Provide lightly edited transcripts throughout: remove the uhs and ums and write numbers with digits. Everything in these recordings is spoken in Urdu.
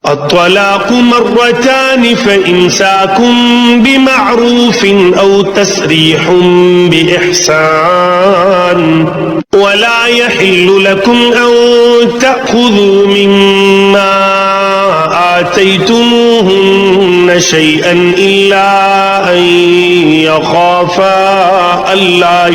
الطلاق مرتان فإمساك بمعروف أو تسريح بإحسان ولا يحل لكم أن تأخذوا مما آتيتموهن شيئا إلا أن يخافا ألا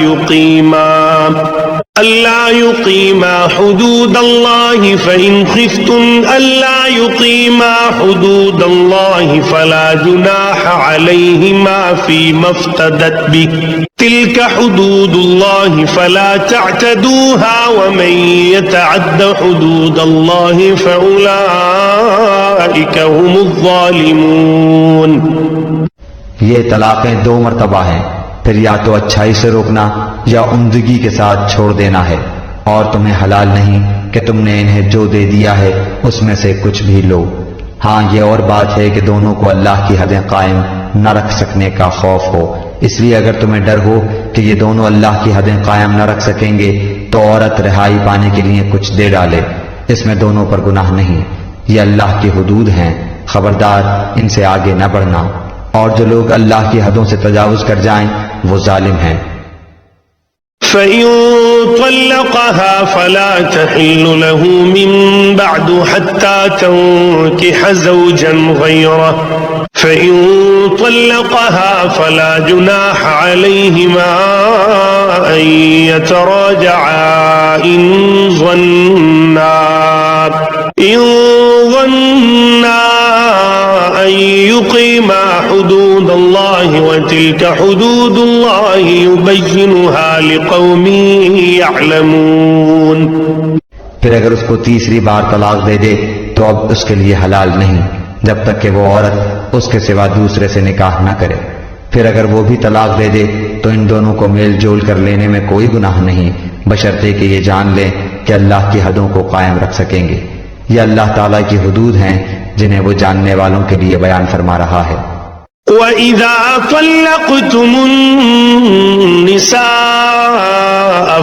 يقيما حدود الله فإن خفتم ألا يقيما حدود الله فلا جناح عليهما فيما افتدت به تلك حدود الله فلا تعتدوها ومن يتعد حدود الله فأولئك هم الظالمون۔ یہ طلاقیں 2 مرتبہ ہیں، پھر یا تو اچھائی سے روکنا یا عمدگی کے ساتھ چھوڑ دینا ہے، اور تمہیں حلال نہیں کہ تم نے انہیں جو دے دیا ہے اس میں سے کچھ بھی لو۔ ہاں یہ اور بات ہے کہ دونوں کو اللہ کی حدیں قائم نہ رکھ سکنے کا خوف ہو، اس لیے اگر تمہیں ڈر ہو کہ یہ دونوں اللہ کی حدیں قائم نہ رکھ سکیں گے تو عورت رہائی پانے کے لیے کچھ دے ڈالے، اس میں دونوں پر گناہ نہیں، یہ اللہ کی حدود ہیں، خبردار ان سے آگے نہ بڑھنا، اور جو لوگ اللہ کی حدوں سے تجاوز کر جائیں وہ ظالم ہیں۔ فَإِن طَلَّقَهَا فَلَا تَحِلُّ لَهُ مِن بَعْدُ حَتَّى تَنكِحَ زَوْجًا غَيْرَهُ فَإِن طَلَّقَهَا فَلَا جُنَاحَ عَلَيْهِمَا أَن يَتَرَاجَعَا إِن ظَنَّا أن يقيما حدود الله وتلك حدود الله يبينها لقوم يعلمون۔ پھر اگر اس کو تیسری بار طلاق دے دے تو اب اس کے لیے حلال نہیں جب تک کہ وہ عورت اس کے سوا دوسرے سے نکاح نہ کرے، پھر اگر وہ بھی طلاق دے دے تو ان دونوں کو میل جول کر لینے میں کوئی گناہ نہیں، بشرطے کہ یہ جان لیں کہ اللہ کی حدوں کو قائم رکھ سکیں گے۔ یہ اللہ تعالیٰ کی حدود ہیں جنہیں وہ جاننے والوں کے لیے بیان فرما رہا ہے۔ وَإِذَا طَلَّقْتُمُ النِّسَاءَ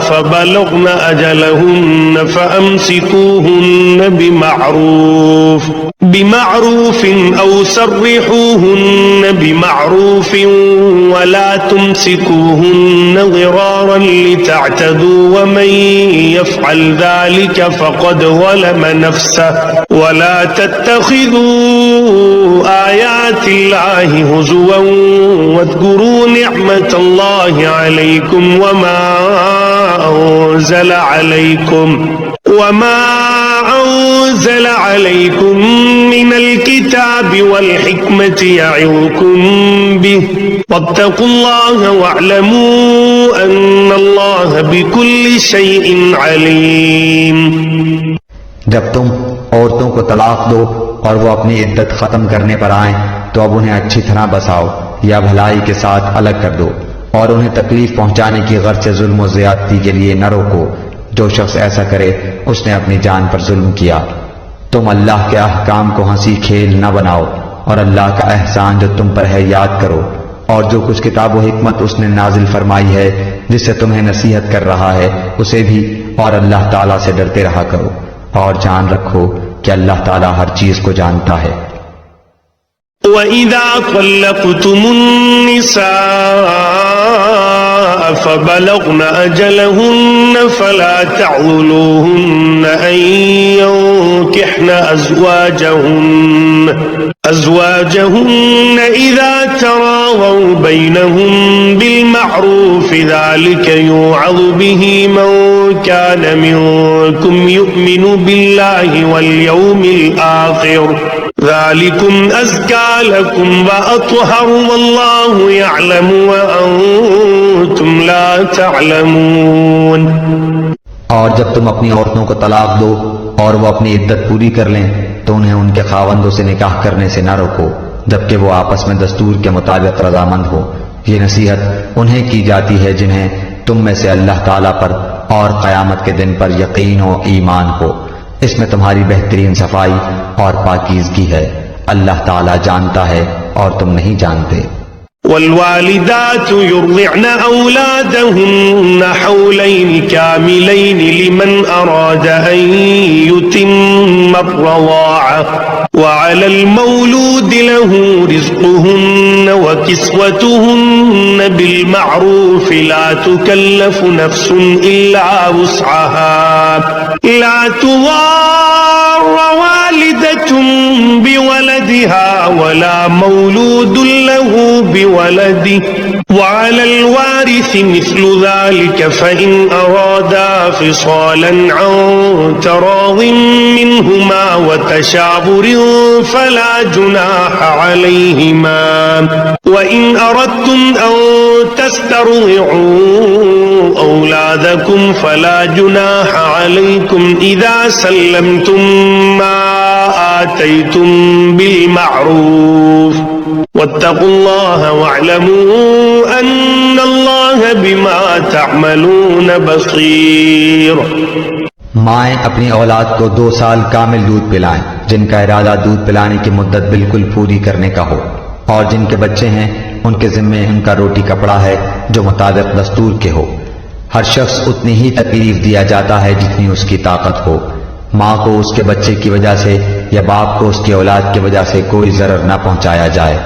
فَبَلَغْنَ أَجَلَهُنَّ فَأَمْسِكُوهُنَّ بِمَعْرُوفٍ أَوْ سَرِّحُوهُنَّ بِمَعْرُوفٍ وَلَا تُمْسِكُوهُنَّ ضِرَارًا لِتَعْتَدُوا وَمَن يَفْعَلْ ذَلِكَ فَقَدْ ظَلَمَ نَفْسَهُ وَلَا تَتَّخِذُوا آيَاتِ اللَّهِ هزوا واذكروا نعمة الله عليكم وما أنزل عليكم من الكتاب والحكمة يعظكم به واتقوا الله واعلموا أن الله بكل شيء عليم۔ جب تم عورتوں کو طلاق دو اور وہ اپنی عدت ختم کرنے پر آئیں تو اب انہیں اچھی طرح بساؤ یا بھلائی کے ساتھ الگ کر دو، اور انہیں تکلیف پہنچانے کی غرض سے ظلم و زیادتی کے لیے نہ روکو، جو شخص ایسا کرے اس نے اپنی جان پر ظلم کیا۔ تم اللہ کے احکام کو ہنسی کھیل نہ بناؤ، اور اللہ کا احسان جو تم پر ہے یاد کرو، اور جو کچھ کتاب و حکمت اس نے نازل فرمائی ہے جس سے تمہیں نصیحت کر رہا ہے اسے بھی، اور اللہ تعالیٰ سے ڈرتے رہا کرو، اور جان رکھو کہ اللہ تعالیٰ ہر چیز کو جانتا ہے۔ وَإِذَا طَلَّقْتُمُ النِّسَاءَ فَبَلَغْنَ أَجَلَهُنَّ فَلَا تَعْضُلُوهُنَّ أَن يَنكِحْنَ أَزْوَاجَهُنَّ إِذَا تَرَاضَوْا بَيْنَهُم بِالْمَعْرُوفِ ذَلِكَ يُوعَظُ بِهِ مَن كَانَ مِنكُمْ يُؤْمِنُ بِاللَّهِ وَالْيَوْمِ الْآخِرِ ذَلِكُمْ أَزْكَىٰ لَكُمْ وَأَطْهَرُ وَاللَّهُ يَعْلَمُ وَأَنتُمْ لَا تَعْلَمُونَ۔ اور جب تم اپنی عورتوں کو طلاق دو اور وہ اپنی عدت پوری کر لیں تو انہیں ان کے خاوندوں سے نکاح کرنے سے نہ روکو جبکہ وہ آپس میں دستور کے مطابق رضامند ہو۔ یہ نصیحت انہیں کی جاتی ہے جنہیں تم میں سے اللہ تعالیٰ پر اور قیامت کے دن پر یقین و ایمان ہو، اس میں تمہاری بہترین صفائی اور پاکیزگی ہے، اللہ تعالیٰ جانتا ہے اور تم نہیں جانتے۔ والوالدات يرضعن أولادهن حولين كاملين لمن أراد أن يتم الرضاعة وعلى المولود له رزقهن وكسوتهن بالمعروف لا تكلف نفس إلا وسعها لا تضار والدة بولدها ولا مولود له بولده وعلى الوارث مثل ذلك فإن أرادا فصالا عن تراض منهما وتشاور فلا جناح عليهما وإن أردتم أن تسترضعوا أولادكم فلا جناح عليكم إذا سلمتم ما آتيتم بالمعروف واتقوا الله واعلموا أن الله بما تعملون بصير۔ مائیں اپنی اولاد کو 2 سال کامل دودھ پلائیں جن کا ارادہ دودھ پلانے کی مدت بالکل پوری کرنے کا ہو، اور جن کے بچے ہیں ان کے ذمے ان کا روٹی کپڑا ہے جو مطابق دستور کے ہو۔ ہر شخص اتنی ہی تکلیف دیا جاتا ہے جتنی اس کی طاقت ہو۔ ماں کو اس کے بچے کی وجہ سے یا باپ کو اس کی اولاد کی وجہ سے کوئی ضرر نہ پہنچایا جائے۔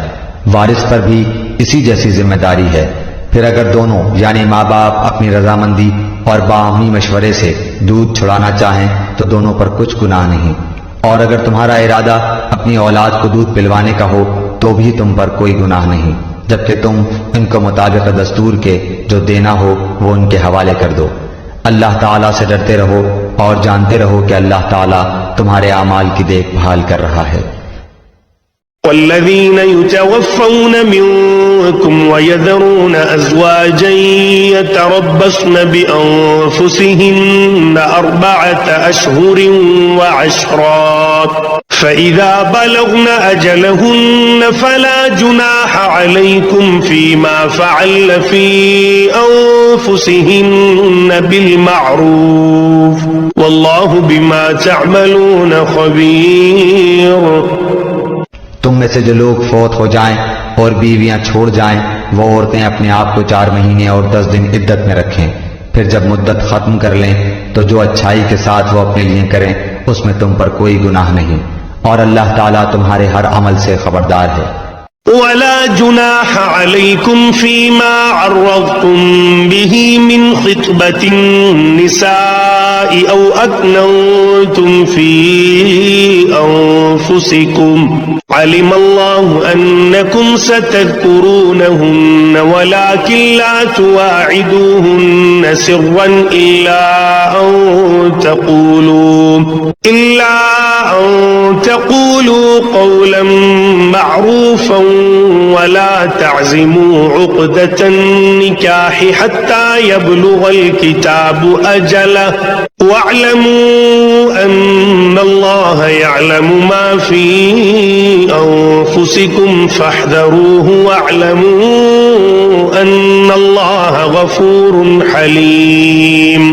وارث پر بھی اسی جیسی ذمہ داری ہے۔ پھر اگر دونوں یعنی ماں باپ اپنی رضامندی اور باہمی مشورے سے دودھ چھڑانا چاہیں تو دونوں پر کچھ گناہ نہیں، اور اگر تمہارا ارادہ اپنی اولاد کو دودھ پلوانے کا ہو تو بھی تم پر کوئی گناہ نہیں، جبکہ تم ان کو مطابق دستور کے جو دینا ہو وہ ان کے حوالے کر دو۔ اللہ تعالیٰ سے ڈرتے رہو اور جانتے رہو کہ اللہ تعالیٰ تمہارے اعمال کی دیکھ بھال کر رہا ہے۔ والذين يتوفون منكم ويذرون أزواجا يتربصن بأنفسهن 4 أشهر وعشرا فإذا بلغن أجلهن فلا جناح عليكم فيما فعلن في أنفسهن بالمعروف والله بما تعملون خبير۔ تم میں سے جو لوگ فوت ہو جائیں اور بیویاں چھوڑ جائیں وہ عورتیں اپنے آپ کو 4 مہینے اور 10 دن عدت میں رکھیں، پھر جب مدت ختم کر لیں تو جو اچھائی کے ساتھ وہ اپنے لیے کریں اس میں تم پر کوئی گناہ نہیں، اور اللہ تعالیٰ تمہارے ہر عمل سے خبردار ہے۔ ولا جناح عليكم فيما عرضتم به من خطبة النساء أو أكننتم في أنفسكم علم الله أنكم ستذكرونهن ولكن لا تواعدوهن سرا إلا أن تقولوا قولا معروفا ولا تعزموا عقدة النكاح حتى يبلغ الكتاب أجله واعلموا أن الله يعلم ما في أنفسكم فاحذروه واعلموا أن الله غفور حليم۔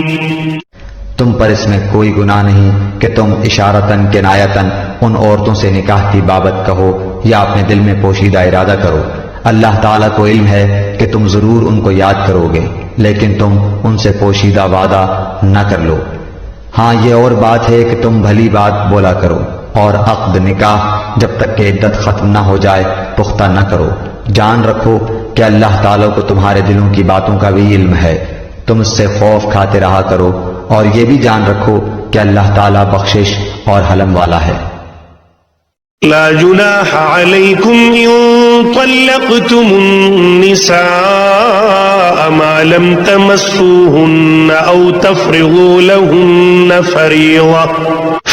تم پر اس میں کوئی گناہ نہیں کہ تم اشارتاً کنایتاً ان عورتوں سے نکاح کی بابت کہو یا اپنے دل میں پوشیدہ ارادہ کرو۔ اللہ تعالیٰ کو علم ہے کہ تم ضرور ان کو یاد کرو گے، لیکن تم ان سے پوشیدہ وعدہ نہ کر لو۔ ہاں یہ اور بات ہے کہ تم بھلی بات بولا کرو، اور عقد نکاح جب تک کہ عدت ختم نہ ہو جائے پختہ نہ کرو۔ جان رکھو کہ اللہ تعالیٰ کو تمہارے دلوں کی باتوں کا بھی علم ہے، تم اس سے خوف کھاتے رہا کرو، اور یہ بھی جان رکھو کہ اللہ تعالیٰ بخشش اور حلم والا ہے۔ لا جناح عليكم إن طلقتم النساء ما لم تمسوهن أو تفرضوا لهن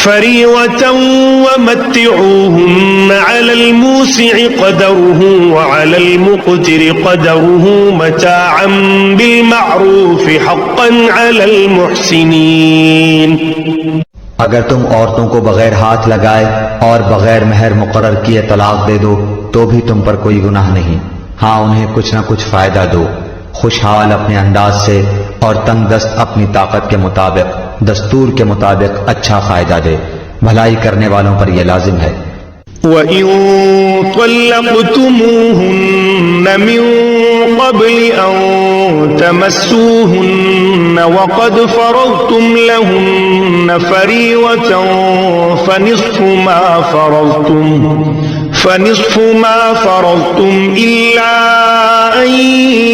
فريضة ومتعوهن على الموسع قدره وعلى المقتر قدره متاعا بالمعروف حقا على المحسنين۔ اگر تم عورتوں کو بغیر ہاتھ لگائے اور بغیر مہر مقرر کیے طلاق دے دو تو بھی تم پر کوئی گناہ نہیں، ہاں انہیں کچھ نہ کچھ فائدہ دو، خوشحال اپنے انداز سے اور تنگ دست اپنی طاقت کے مطابق دستور کے مطابق اچھا فائدہ دے، بھلائی کرنے والوں پر یہ لازم ہے۔ وَإِن طَلَّقْتُمُوهُنَّ مِن قَبْلِ أَن تَمَسُّوهُنَّ وَقَدْ فَرَضْتُمْ لَهُنَّ فَرِيضَةً فَنِصْفُ مَا فَرَضْتُمْ إِلَّا أَن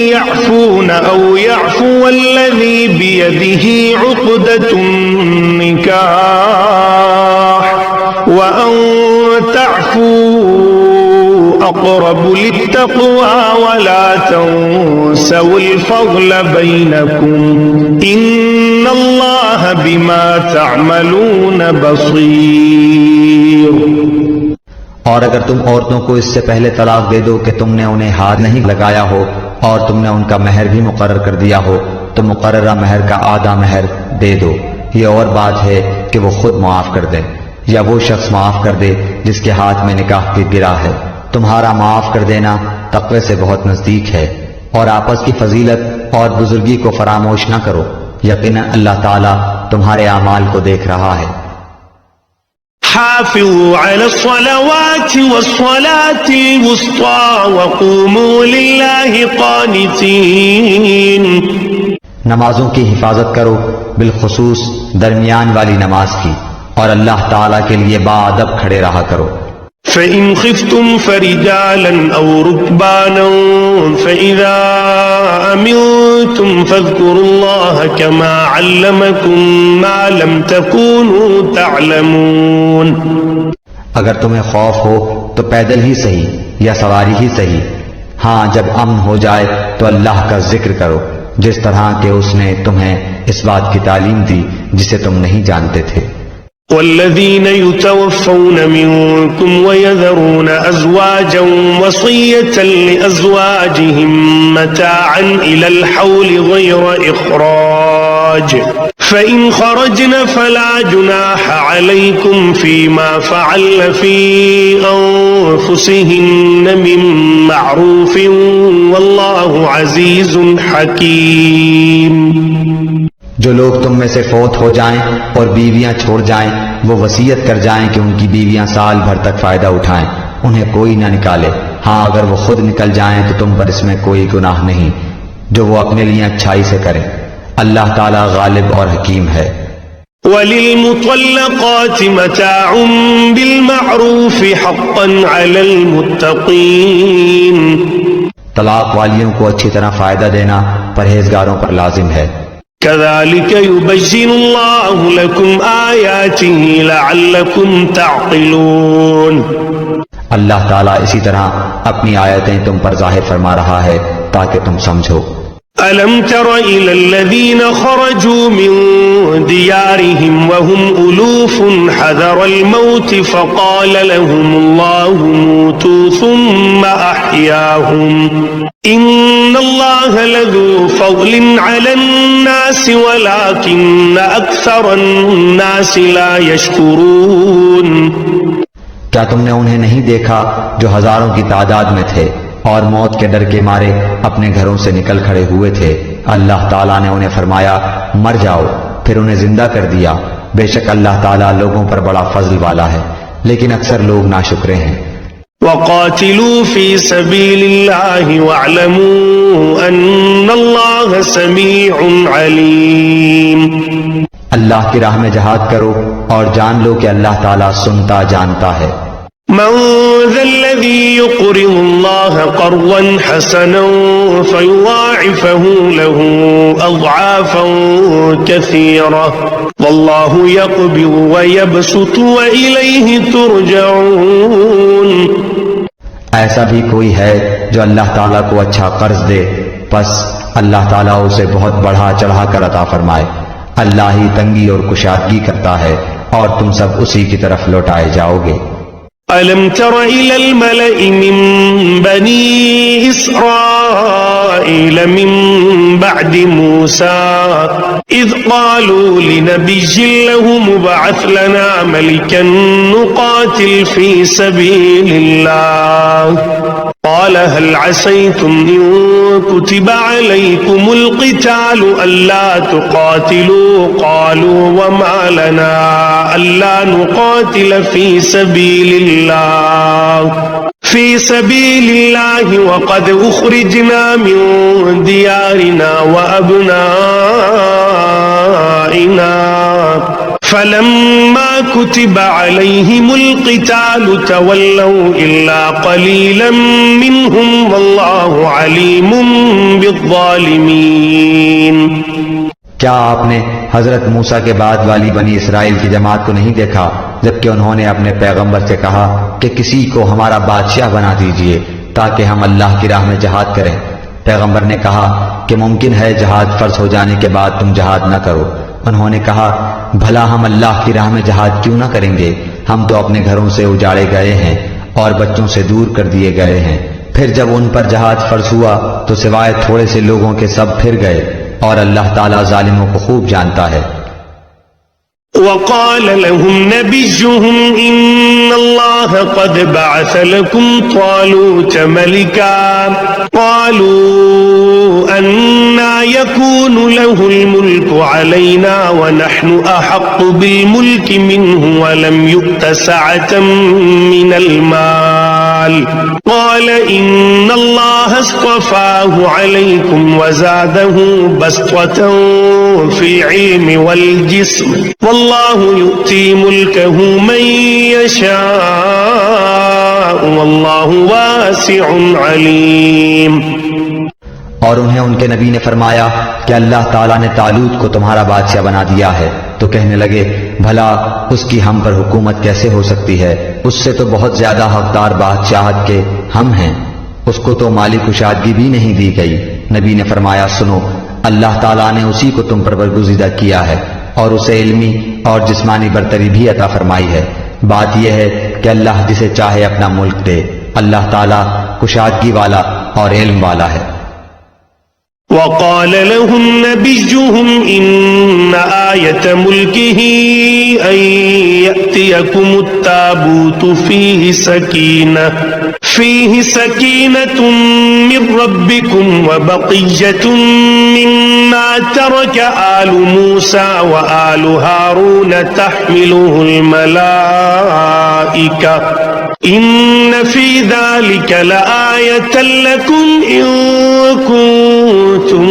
يَعْفُونَ أَوْ يَعْفُوَ الَّذِي بِيَدِهِ عُقْدَةُ النِّكَاحِ وَأَن تعفوا أقرب للتقوى ولا تنسوا الفضل بينكم إن الله بما تعملون بصير۔ اور اگر تم عورتوں کو اس سے پہلے طلاق دے دو کہ تم نے انہیں ہاتھ نہیں لگایا ہو اور تم نے ان کا مہر بھی مقرر کر دیا ہو تو مقررہ مہر کا آدھا مہر دے دو۔ یہ اور بات ہے کہ وہ خود معاف کر دے یا وہ شخص معاف کر دے جس کے ہاتھ میں نکاح کی گرا ہے۔ تمہارا معاف کر دینا تقوی سے بہت نزدیک ہے۔ اور آپس کی فضیلت اور بزرگی کو فراموش نہ کرو، یقیناً اللہ تعالیٰ تمہارے اعمال کو دیکھ رہا ہے۔ حافظوا على الصلوات والصلاة الوسطى وقوموا لله قانتين۔ نمازوں کی حفاظت کرو، بالخصوص درمیان والی نماز کی، اور اللہ تعالیٰ کے لیے باادب کھڑے رہا کرو۔ فَإِنْ خِفْتُمْ فَرِجَالًا أَوْ رُكْبَانًا فَإِذَا أَمِنْتُمْ فَاذْكُرُوا اللَّهَ كَمَا عَلَّمَكُمْ مَا لَمْ تَكُونُوا تَعْلَمُونَ۔ اگر تمہیں خوف ہو تو پیدل ہی صحیح یا سواری ہی صحیح، ہاں جب امن ہو جائے تو اللہ کا ذکر کرو جس طرح کہ اس نے تمہیں اس بات کی تعلیم دی جسے تم نہیں جانتے تھے۔ والذين يتوفون منكم ويذرون أزواجا وصية لأزواجهم متاعا إلى الحول غير إخراج فإن خرجن فلا جناح عليكم فيما فعلن في أنفسهن من معروف والله عزيز حكيم۔ جو لوگ تم میں سے فوت ہو جائیں اور بیویاں چھوڑ جائیں وہ وصیت کر جائیں کہ ان کی بیویاں سال بھر تک فائدہ اٹھائیں، انہیں کوئی نہ نکالے، ہاں اگر وہ خود نکل جائیں تو تم پر اس میں کوئی گناہ نہیں، جو وہ اپنے لیے اچھائی سے کریں، اللہ تعالیٰ غالب اور حکیم ہے۔ وَلِلْمُطَلَّقَاتِ مَتَاعٌ بِالْمَعْرُوفِ حَقًّا عَلَى الْمُتَّقِينَ۔ طلاق والیوں کو اچھی طرح فائدہ دینا پرہیزگاروں پر لازم ہے۔ كذلك يبين الله لكم آياته لعلكم تعقلون۔ اللہ تعالیٰ اسی طرح اپنی آیتیں تم پر ظاہر فرما رہا ہے تاکہ تم سمجھو۔ ألم تر إلى الذين خرجوا من ديارهم وهم ألوف حذر الموت فقال لهم الله موتوا ثم أحياهم إن الله لذو فضل على الناس ولكن أكثر الناس لا يشكرون۔ کیا تم نے انہیں نہیں دیکھا جو ہزاروں کی تعداد میں تھے اور موت کے ڈر کے مارے اپنے گھروں سے نکل کھڑے ہوئے تھے؟ اللہ تعالیٰ نے انہیں فرمایا مر جاؤ، پھر انہیں زندہ کر دیا۔ بے شک اللہ تعالیٰ لوگوں پر بڑا فضل والا ہے، لیکن اکثر لوگ ناشکرے ہیں۔ وَقَاتِلُوا فِي سَبِيلِ اللَّهِ وَاعْلَمُوا أَنَّ اللَّهَ سَمِيعٌ عَلِيمٌ۔ اللہ کی راہ میں جہاد کرو اور جان لو کہ اللہ تعالیٰ سنتا جانتا ہے۔ من ذا الذي يقرض الله قرضا حسنا فيضاعفه له أضعافا كثيرة والله يقبض ويبسط وإليه ترجعون۔ ایسا بھی کوئی ہے جو اللہ تعالیٰ کو اچھا قرض دے، پس اللہ تعالیٰ اسے بہت بڑھا چڑھا کر عطا فرمائے۔ اللہ ہی تنگی اور کشادگی کرتا ہے اور تم سب اسی کی طرف لوٹائے جاؤ گے۔ ألم تر إلى الملأ من بني إسرائيل من بعد موسى إذ قالوا لنبي له مبعث لنا ملكا نقاتل في سبيل الله قال هل عسيتم إن كتب عليكم القتال ألا تقاتلوا قالوا وما لنا ألا نقاتل في سبيل الله في سبيل الله وقد أخرجنا من ديارنا وأبنائنا فلما كتب عليهم القتال تولوا إلا قليلا منهم والله عليم بالظالمين. کیا آپ نے حضرت موسیٰ کے بعد والی بنی اسرائیل کی جماعت کو نہیں دیکھا جبکہ انہوں نے اپنے پیغمبر سے کہا کہ کسی کو ہمارا بادشاہ بنا دیجئے تاکہ ہم اللہ کی راہ میں جہاد کریں؟ پیغمبر نے کہا کہ ممکن ہے جہاد فرض ہو جانے کے بعد تم جہاد نہ کرو. انہوں نے کہا بھلا ہم اللہ کی راہ میں جہاد کیوں نہ کریں گے؟ ہم تو اپنے گھروں سے اجاڑے گئے ہیں اور بچوں سے دور کر دیے گئے ہیں. پھر جب ان پر جہاد فرض ہوا تو سوائے تھوڑے سے لوگوں کے سب پھر گئے اور اللہ تعالیٰ ظالموں کو خوب جانتا ہے. وقال لهم نبيهم إن الله قد بعث لكم طالوت ملكا قالوا أنا يكون له الملك علينا ونحن أحق بالملك منه ولم يؤت سعة من المال قال إن الله اصطفاه عليكم وزاده بسطة في العلم والجسم والله يؤتي ملكه من يشاء والله واسع عليم. اور انہیں ان کے نبی نے فرمایا کہ اللہ تعالیٰ نے طالوت کو تمہارا بادشاہ بنا دیا ہے. تو کہنے لگے بھلا اس کی ہم پر حکومت کیسے ہو سکتی ہے؟ اس سے تو بہت زیادہ حقدار بادشاہت کے ہم ہیں. اس کو تو مالی کشادگی بھی نہیں دی گئی. نبی نے فرمایا سنو اللہ تعالیٰ نے اسی کو تم پر برگزیدہ کیا ہے اور اسے علمی اور جسمانی برتری بھی عطا فرمائی ہے. بات یہ ہے کہ اللہ جسے چاہے اپنا ملک دے. اللہ تعالیٰ کشادگی والا اور علم والا ہے. وقال لهم نبيهم إن آية ملكه أن يأتيكم التابوت فيه سكينة من ربكم وبقية مما ترك آل موسى وآل هارون تحمله الملائكة إن في ذلك لآية لكم إن كنتم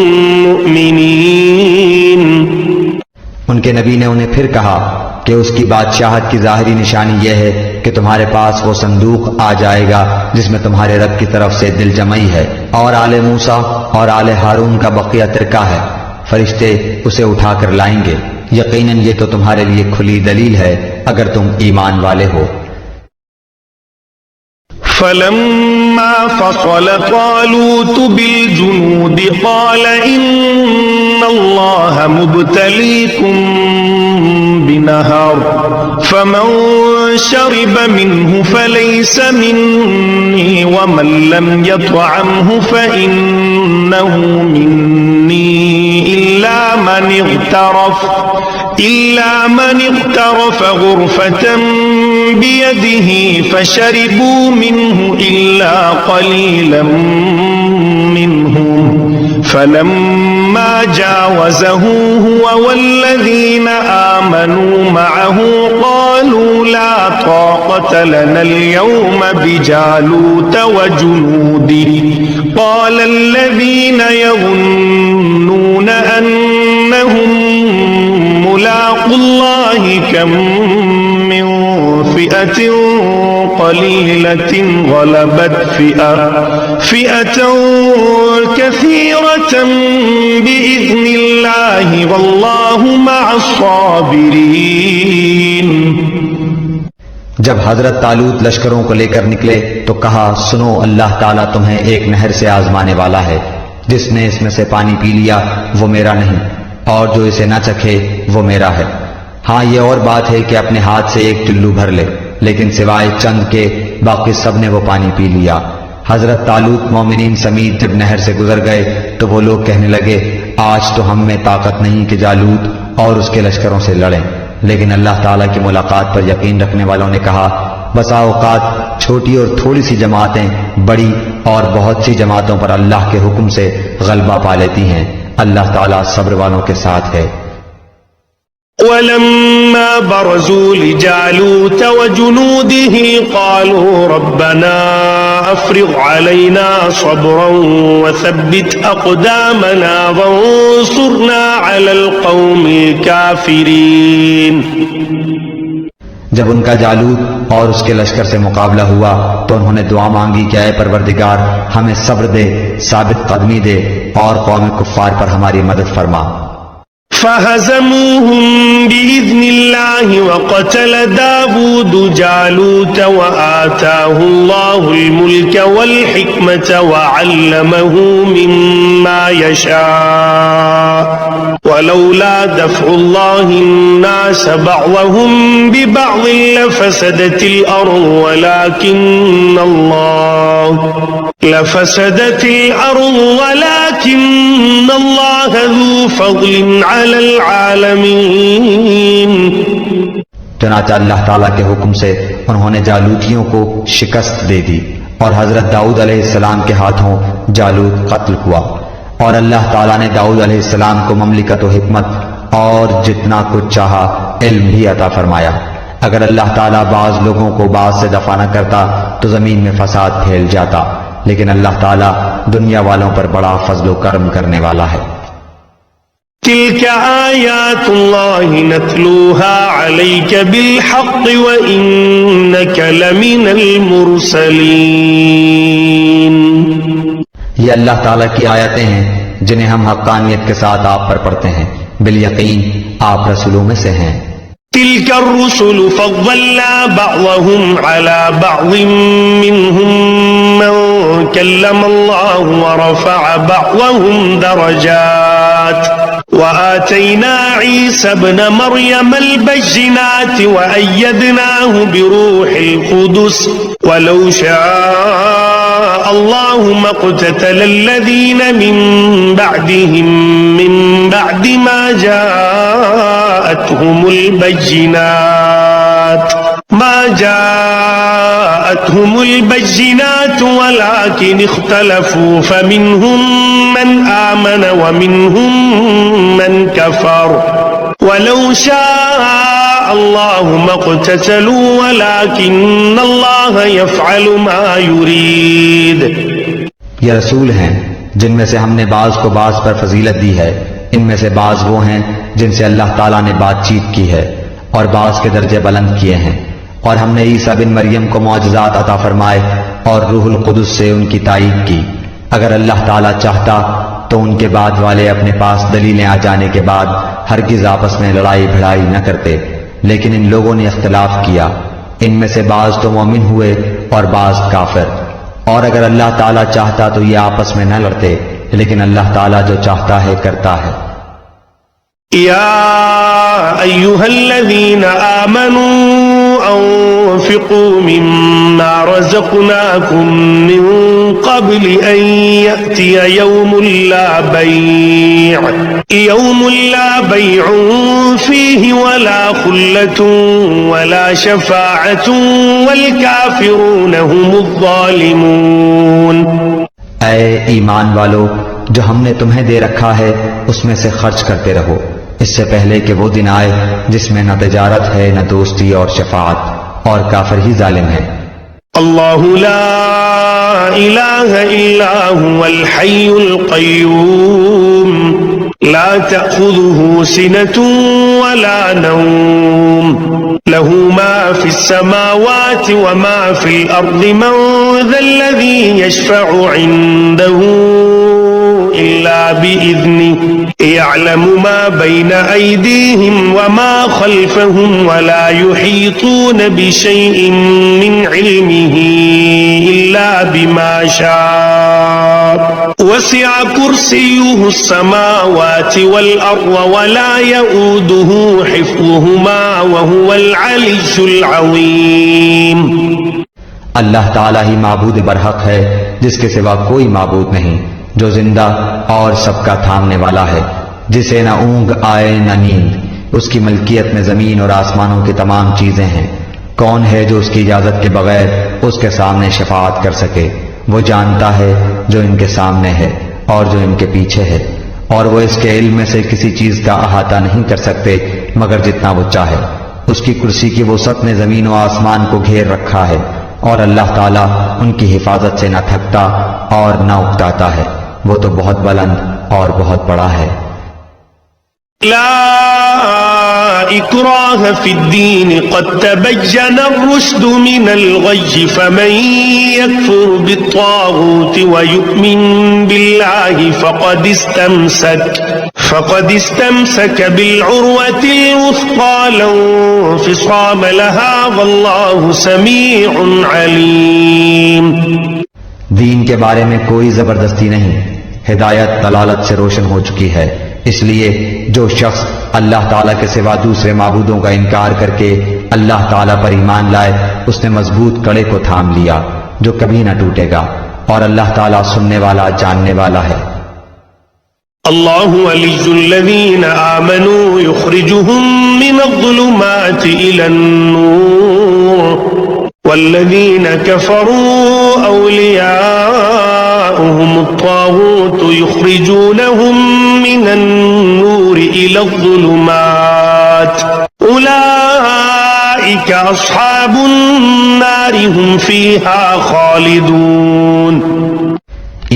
مؤمنين. ان کے نبی نے انہیں پھر کہا کہ اس کی بادشاہت کی ظاہری نشانی یہ ہے کہ تمہارے پاس وہ صندوق آ جائے گا جس میں تمہارے رب کی طرف سے دل جمعی ہے اور آل موسیٰ اور آل ہارون کا بقیہ ترکہ ہے. فرشتے اسے اٹھا کر لائیں گے. یقیناً یہ تو تمہارے لیے کھلی دلیل ہے اگر تم ایمان والے ہو. فلما فصل طالوت بالجنود قال إن الله مبتليكم بنهر فمن شرب منه فليس مني ومن لم يطعمه فإنه مني إلا من اغترف غرفة بيده فشربوا منه إلا قليلا منهم فلما جاوزه هو والذين آمنوا معه قالوا لا طاقة لنا اليوم بجالوت وجنوده قال الذين يظنون أنهم ملاقو الله كم من فئة قليلة غلبت فئة كثيرة بإذن الله والله مع الصابرين. جب حضرت طالوت لشکروں کو لے کر نکلے تو کہا سنو اللہ تعالیٰ تمہیں ایک نہر سے آزمانے والا ہے. جس نے اس میں سے پانی پی لیا وہ میرا نہیں اور جو اسے نہ چکھے وہ میرا ہے. ہاں یہ اور بات ہے کہ اپنے ہاتھ سے ایک چلو بھر لے لیکن سوائے چند کے باقی سب نے وہ پانی پی لیا. حضرت طالوت مومنین سمیت جب نہر سے گزر گئے تو وہ لوگ کہنے لگے آج تو ہم میں طاقت نہیں کہ جالوت اور اس کے لشکروں سے لڑیں. لیکن اللہ تعالیٰ کی ملاقات پر یقین رکھنے والوں نے کہا بسا اوقات چھوٹی اور تھوڑی سی جماعتیں بڑی اور بہت سی جماعتوں پر اللہ کے حکم سے غلبہ پا لیتی ہیں. اللہ تعالیٰ صبر والوں کے ساتھ ہے. ولما برزوا لجالوت وجنوده قالوا ربنا أفرغ علينا صبرا وثبت أقدامنا وانصرنا على القوم الكافرين. جب ان کا جالوت اور اس کے لشکر سے مقابلہ ہوا تو انہوں نے دعا مانگی کہ اے پروردگار ہمیں صبر دے، ثابت قدمی دے اور قوم کفار پر ہماری مدد فرما. فهزموهم بإذن الله وقتل داود جالوت وآتاه الله الملك والحكمة وعلمه مما يشاء ولولا دفع الله الناس بعضهم ببعض لفسدت الأرض ولكن الله ذو فضل على العالمين. چنانچہ اللہ تعالیٰ کے حکم سے انہوں نے جالوتیوں کو شکست دے دی اور حضرت داؤد علیہ السلام کے ہاتھوں جالوت قتل ہوا، اور اللہ تعالیٰ نے داؤد علیہ السلام کو مملکت و حکمت اور جتنا کچھ چاہا علم بھی عطا فرمایا. اگر اللہ تعالیٰ بعض لوگوں کو بعض سے دفع نہ کرتا تو زمین میں فساد پھیل جاتا، لیکن اللہ تعالیٰ دنیا والوں پر بڑا فضل و کرم کرنے والا ہے. تلك آيات الله نتلوها عليك بالحق وإنك لمن المرسلين. یہ اللہ تعالیٰ کی آیتیں ہیں جنہیں ہم حقانیت کے ساتھ آپ پر پڑھتے ہیں، بالیقین آپ رسولوں میں سے ہیں. تلك الرسل فضلنا بعضهم على بعض منهم من كلم الله ورفع بعضهم درجات وآتينا عيسى ابن مريم البينات وأيدناه بروح القدس ولو شاء الله ما اقتتل الذين من بعدهم من بعد ما جاءتهم البينات ولكن اختلفوا فمنهم من آمن ومنهم من كفر ولو شاء الله ما اقتتلوا ولكن الله يفعل ما يريد. یہ رسول ہیں جن میں سے ہم نے بعض کو بعض پر فضیلت دی ہے. ان میں سے بعض وہ ہیں جن سے اللہ تعالیٰ نے بات چیت کی ہے اور بعض کے درجے بلند کیے ہیں، اور ہم نے عیسیٰ بن مریم کو معجزات عطا فرمائے اور روح القدس سے ان کی تائید کی. اگر اللہ تعالیٰ چاہتا تو ان کے بعد والے اپنے پاس دلیلیں آ جانے کے بعد ہرگز آپس میں لڑائی بھڑائی نہ کرتے، لیکن ان لوگوں نے اختلاف کیا. ان میں سے بعض تو مومن ہوئے اور بعض کافر، اور اگر اللہ تعالیٰ چاہتا تو یہ آپس میں نہ لڑتے، لیکن اللہ تعالیٰ جو چاہتا ہے کرتا ہے. يا أيها الذين آمنوا أنفقوا مما رزقناكم من قبل أن يأتي يوم لا بيع فيه ولا خلة ولا شفاعة والكافرون هم الظالمون. اے ایمان والو، جو ہم نے تمہیں دے رکھا ہے اس میں سے خرچ کرتے رہو، اس سے پہلے کہ وہ دن آئے جس میں نہ تجارت ہے نہ دوستی اور شفاعت، اور کافر ہی ظالم ہے. اللہ لا الہ الا هو الحی القیوم لا تأخذه سنة ولا نوم له ما في السماوات وما في الأرض من ذا الذي يشفع عنده إلا بإذنه يعلم ما بين أيديهم وما خلفهم ولا يحيطون بشيء من علمه إلا بما شاء وسع كرسيه السماوات والأرض ولا يؤوده حفظهما وهو العلي العظيم. اللہ تعالیٰ ہی معبود برحق ہے، جس کے سوا کوئی معبود نہیں، جو زندہ اور سب کا تھامنے والا ہے، جسے نہ اونگ آئے نہ نیند. اس کی ملکیت میں زمین اور آسمانوں کی تمام چیزیں ہیں. کون ہے جو اس کی اجازت کے بغیر اس کے سامنے شفاعت کر سکے؟ وہ جانتا ہے جو ان کے سامنے ہے اور جو ان کے پیچھے ہے، اور وہ اس کے علم میں سے کسی چیز کا احاطہ نہیں کر سکتے مگر جتنا وہ چاہے. اس کی کرسی کی وسعت نے زمین و آسمان کو گھیر رکھا ہے، اور اللہ تعالیٰ ان کی حفاظت سے نہ تھکتا اور نہ اکتاتا ہے. وہ تو بہت بلند اور بہت بڑا ہے. لا إكراه في الدين قد تبين الرشد من الغي فمن يكفر بالطاغوت ويؤمن بالله فقد استمسك بالعروة الوثقى لا انفصام لها والله سميع عليم. دین کے بارے میں کوئی زبردستی نہیں، ہدایت دلالت سے روشن ہو چکی ہے. اس لیے جو شخص اللہ تعالیٰ کے سوا دوسرے معبودوں کا انکار کر کے اللہ تعالیٰ پر ایمان لائے، اس نے مضبوط کڑے کو تھام لیا جو کبھی نہ ٹوٹے گا، اور اللہ تعالیٰ سننے والا جاننے والا ہے. اللہ ولی الذین آمنوا یخرجهم من الظلمات الى النور والذین كفروا اولیاؤهم الطاغوت یخرجونهم من النور الى الظلمات اولئک اصحاب النار هم فیہا خالدون.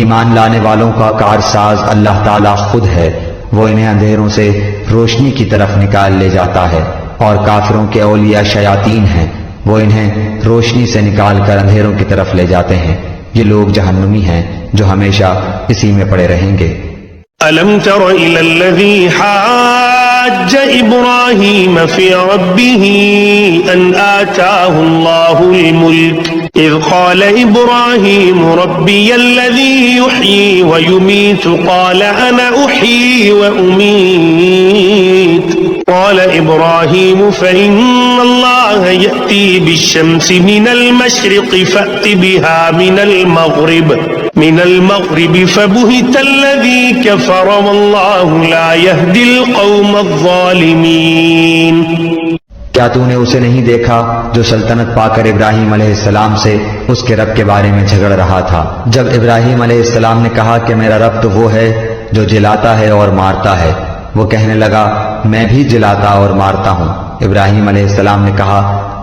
ایمان لانے والوں کا کارساز اللہ تعالیٰ خود ہے. وہ انہیں اندھیروں سے روشنی کی طرف نکال لے جاتا ہے، اور کافروں کے اولیاء شیاطین ہیں، وہ انہیں روشنی سے نکال کر اندھیروں کی طرف لے جاتے ہیں. یہ لوگ جہنمی ہیں جو ہمیشہ اسی میں پڑے رہیں گے. ألم تر إلى الذي حاج إبراهيم في ربه أن آتاه الله الملك إذ قال إبراهيم ربي الذي يحيي ويميت قال أنا أحيي وأميت قال إبراهيم فإن الله يأتي بالشمس من المشرق فأت بها من المغرب فبهت الذي كفر والله لا يهدي القوم الظالمين. کیا تو نے اسے نہیں دیکھا جو سلطنت پا کر ابراہیم علیہ السلام سے اس کے رب کے بارے میں جھگڑ رہا تھا؟ جب ابراہیم علیہ السلام نے کہا کہ میرا رب تو وہ ہے جو جلاتا ہے اور مارتا ہے، وہ کہنے لگا میں بھی جلاتا اور مارتا ہوں. ابراہیم علیہ السلام نے کہا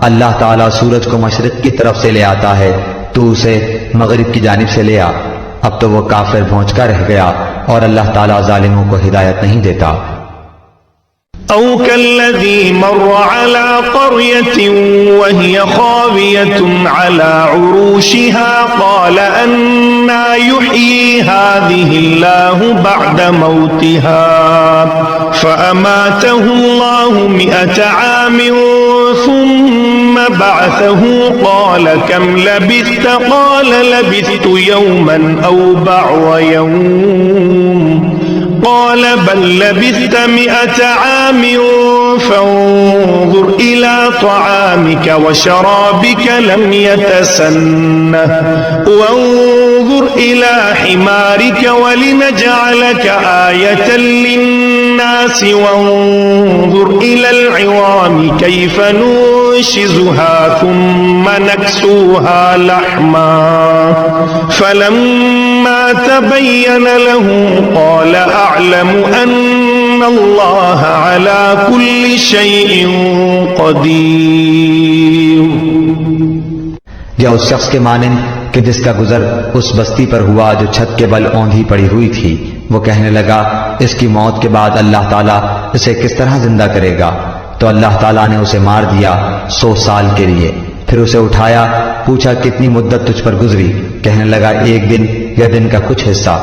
اللہ تعالیٰ سورج کو مشرق کی طرف سے لے آتا ہے، تو اسے مغرب کی جانب سے لے آ. اب تو وہ کافر پہنچ کر رہ گیا، اور اللہ تعالیٰ ظالموں کو ہدایت نہیں دیتا. أو كالذي مر على قرية وهي خاوية على عروشها قال أنى يحيي هذه الله بعد موتها فأماته الله 100 عام ثم بعثه قال كم لبثت قال لبثت يوما أو بعض يوم قال بل لبثت 100 عام فانظر إلى طعامك وشرابك لم يتسنه وانظر إلى حمارك ولنجعلك آية للناس وانظر إلى العظام كيف ننشزها ثم نكسوها لحما فلما تبين له قال أعلم أن الله على كل شيء قدير. یا اس شخص کے مانند کہ جس کا گزر اس بستی پر ہوا جو چھت کے بل اوندھی پڑی ہوئی تھی، وہ کہنے لگا اس کی موت کے بعد اللہ تعالیٰ اسے کس طرح زندہ کرے گا؟ تو اللہ تعالیٰ نے اسے مار دیا 100 سال کے لیے. پھر اسے اٹھایا، پوچھا کتنی مدت تجھ پر گزری؟ کہنے لگا 1 دن یا دن کا کچھ حصہ.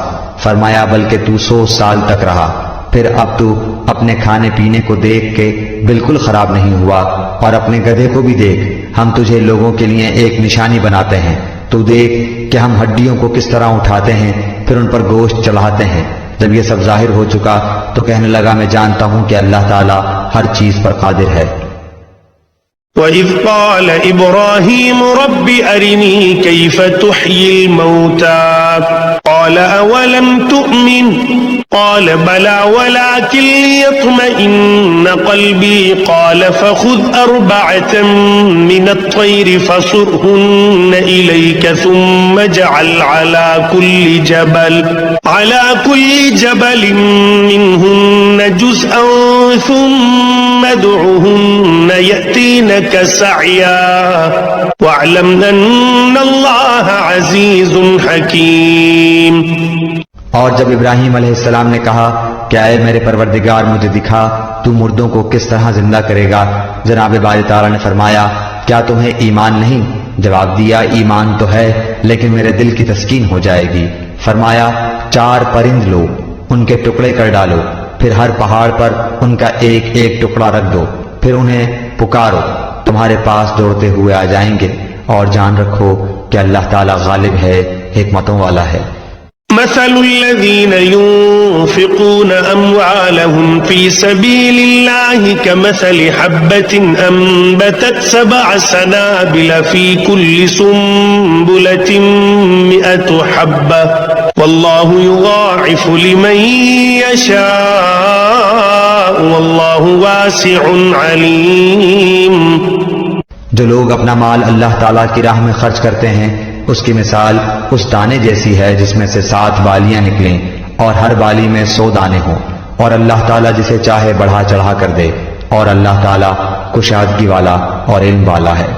فرمایا بلکہ تو 100 سال تک رہا. پھر اب تو اپنے کھانے پینے کو دیکھ کے بالکل خراب نہیں ہوا، اور اپنے گدھے کو بھی دیکھ، ہم تجھے لوگوں کے لیے ایک نشانی بناتے ہیں. تو دیکھ کہ ہم ہڈیوں کو کس طرح اٹھاتے ہیں، پھر ان پر گوشت چڑھاتے ہیں. جب یہ سب ظاہر ہو چکا تو کہنے لگا میں جانتا ہوں کہ اللہ تعالیٰ ہر چیز پر قادر ہے. وَإِذْ قَالَ إِبْرَاهِيمُ رَبِّ أَرِنِي كَيْفَ تُحْيِي الْمَوْتَى قَالَ قال أولم تؤمن قال بلى ولكن ليطمئن قلبي قال فخذ أربعة من الطير فصرهن إليك ثم اجعل على كل جبل منهن جزءا ثم ادعهن يأتينك سعيا واعلم أن الله عزيز حكيم. اور جب ابراہیم علیہ السلام نے کہا کہ اے میرے پروردگار مجھے دکھا تو مردوں کو کس طرح زندہ کرے گا، جناب باری تعالیٰ نے فرمایا کیا تمہیں ایمان نہیں؟ جواب دیا ایمان تو ہے لیکن میرے دل کی تسکین ہو جائے گی. فرمایا 4 پرند لو، ان کے ٹکڑے کر ڈالو، پھر ہر پہاڑ پر ان کا ایک ایک ٹکڑا رکھ دو، پھر انہیں پکارو، تمہارے پاس دوڑتے ہوئے آ جائیں گے، اور جان رکھو کہ اللہ تعالیٰ غالب ہے، حکمتوں والا ہے. مثل الذين ينفقون أموالهم في سبيل الله كمثل حبة أنبتت 7 سنابل في كل سنبلة 100 حبة والله يضاعف لمن يشاء والله واسع عليم. جو لوگ اپنا مال اللہ تعالیٰ کی راہ میں خرچ کرتے ہیں اس کی مثال اس دانے جیسی ہے جس میں سے 7 بالیاں نکلیں اور ہر بالی میں 100 دانے ہوں، اور اللہ تعالیٰ جسے چاہے بڑھا چڑھا کر دے، اور اللہ تعالیٰ کشادگی والا اور علم والا ہے.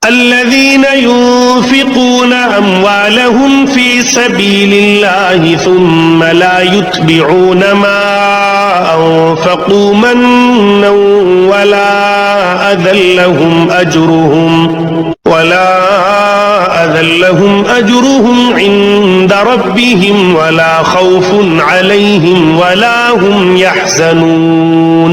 الذين ينفقون أموالهم في سبيل الله ثم لا يتبعون ما أنفقوا منا ولا أذى لهم أجرهم عند ربهم ولا خوف عليهم ولا هم يحزنون.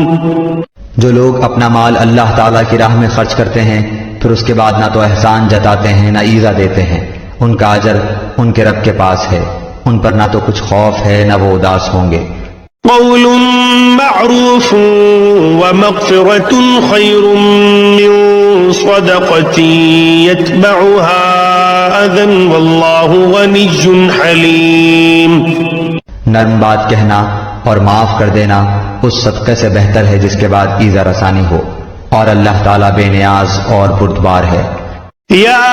جو لوگ اپنا مال اللہ تعالیٰ کی راہ میں خرچ کرتے ہیں پھر اس کے بعد نہ تو احسان جتاتے ہیں نہ ایذا دیتے ہیں، ان کا اجر ان کے رب کے پاس ہے، ان پر نہ تو کچھ خوف ہے نہ وہ اداس ہوں گے. قول معروف ومغفرة خير من صدقة يتبعها أذى والله غني حليم. نرم بات کہنا اور معاف کر دینا اس صدقے سے بہتر ہے جس کے بعد ایذا رسانی ہو، اور اللہ تعالیٰ بے نیاز اور بردبار ہے. يا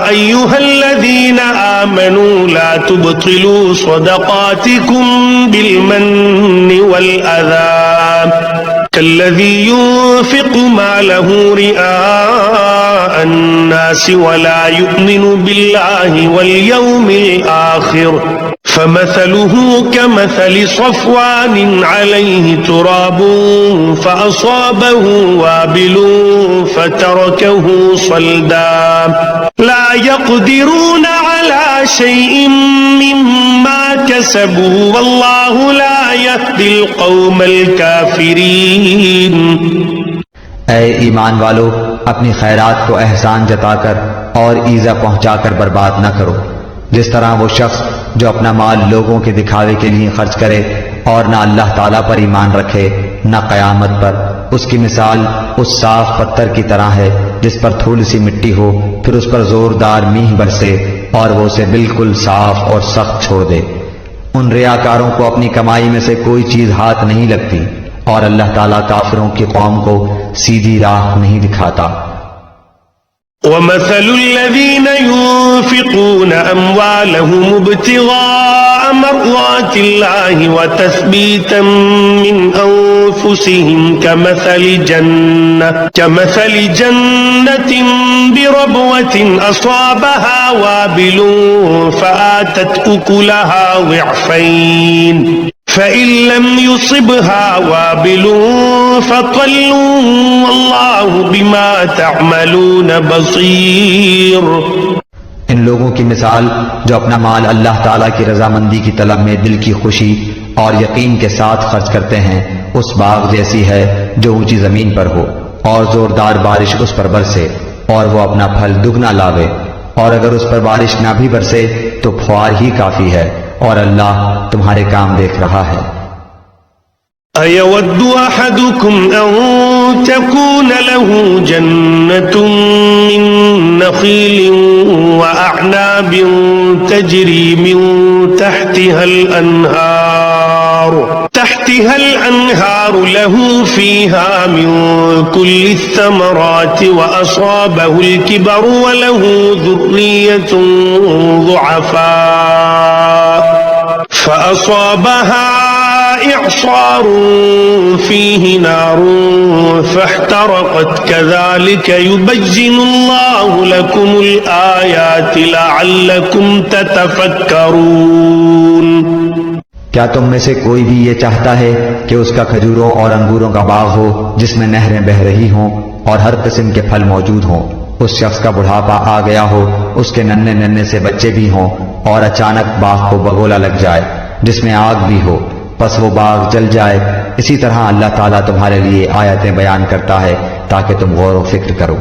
أيها الذين آمنوا لا تبطلوا صدقاتكم بالمن والأذى كالذي ينفق ماله رئاء الناس ولا يؤمن بالله واليوم الآخر فمثله كمثل صفوان عليه تراب فأصابه وابل فتركه صلدا لا يقدرون على شيء مما كسبوا والله لا يهدي القوم الكافرين. اے ایمان والو، اپنی خیرات کو احسان جتا کر اور ایذا پہنچا کر برباد نہ کرو. جس طرح وہ شخص جو اپنا مال لوگوں کے دکھاوے کے لیے خرچ کرے اور نہ اللہ تعالیٰ پر ایمان رکھے نہ قیامت پر، اس کی مثال اس صاف پتھر کی طرح ہے جس پر تھوڑی سی مٹی ہو، پھر اس پر زوردار میہ برسے اور وہ اسے بالکل صاف اور سخت چھوڑ دے. ان ریاکاروں کو اپنی کمائی میں سے کوئی چیز ہاتھ نہیں لگتی، اور اللہ تعالیٰ کافروں کی قوم کو سیدھی راہ نہیں دکھاتا. ومثل الذين ينفقون أموالهم ابتغاء مرضات الله وتثبيتا من أنفسهم كمثل جنة بربوة أصابها وابل فآتت أكلها ضعفين فإن لم يصبها وابل فطل والله بما تعملون بصير. ان لوگوں کی مثال جو اپنا مال اللہ تعالیٰ کی رضامندی کی طلب میں دل کی خوشی اور یقین کے ساتھ خرچ کرتے ہیں اس باغ جیسی ہے جو اونچی زمین پر ہو اور زوردار بارش اس پر برسے اور وہ اپنا پھل دگنا لاوے، اور اگر اس پر بارش نہ بھی برسے تو پھوار ہی کافی ہے، اور اللہ تمہارے کام دیکھ رہا ہے. أَيَوَدُّ أَحَدُكُمْ أَن تَكُونَ لَهُ جَنَّةٌ مِّن نَّخِيلٍ وأعناب تجري من تحتها الأنهار له فيها من كل الثمرات وأصابه الكبر وله ذرية ضعفاء فأصابها إعصار فيه نار فاحترقت كذلك يبين الله لكم الآيات لعلكم تتفكرون. کیا تم میں سے کوئی بھی یہ چاہتا ہے کہ اس کا کھجوروں اور انگوروں کا باغ ہو جس میں نہریں بہہ رہی ہوں اور ہر قسم کے پھل موجود ہوں؟ اس شخص کا بڑھاپا آ گیا ہو، اس کے ننھے ننھے سے بچے بھی ہوں، اور اچانک باغ کو بگولا لگ جائے جس میں آگ بھی ہو، پس وہ باغ جل جائے. اسی طرح اللہ تعالیٰ تمہارے لیے آیتیں بیان کرتا ہے تاکہ تم غور و فکر کرو.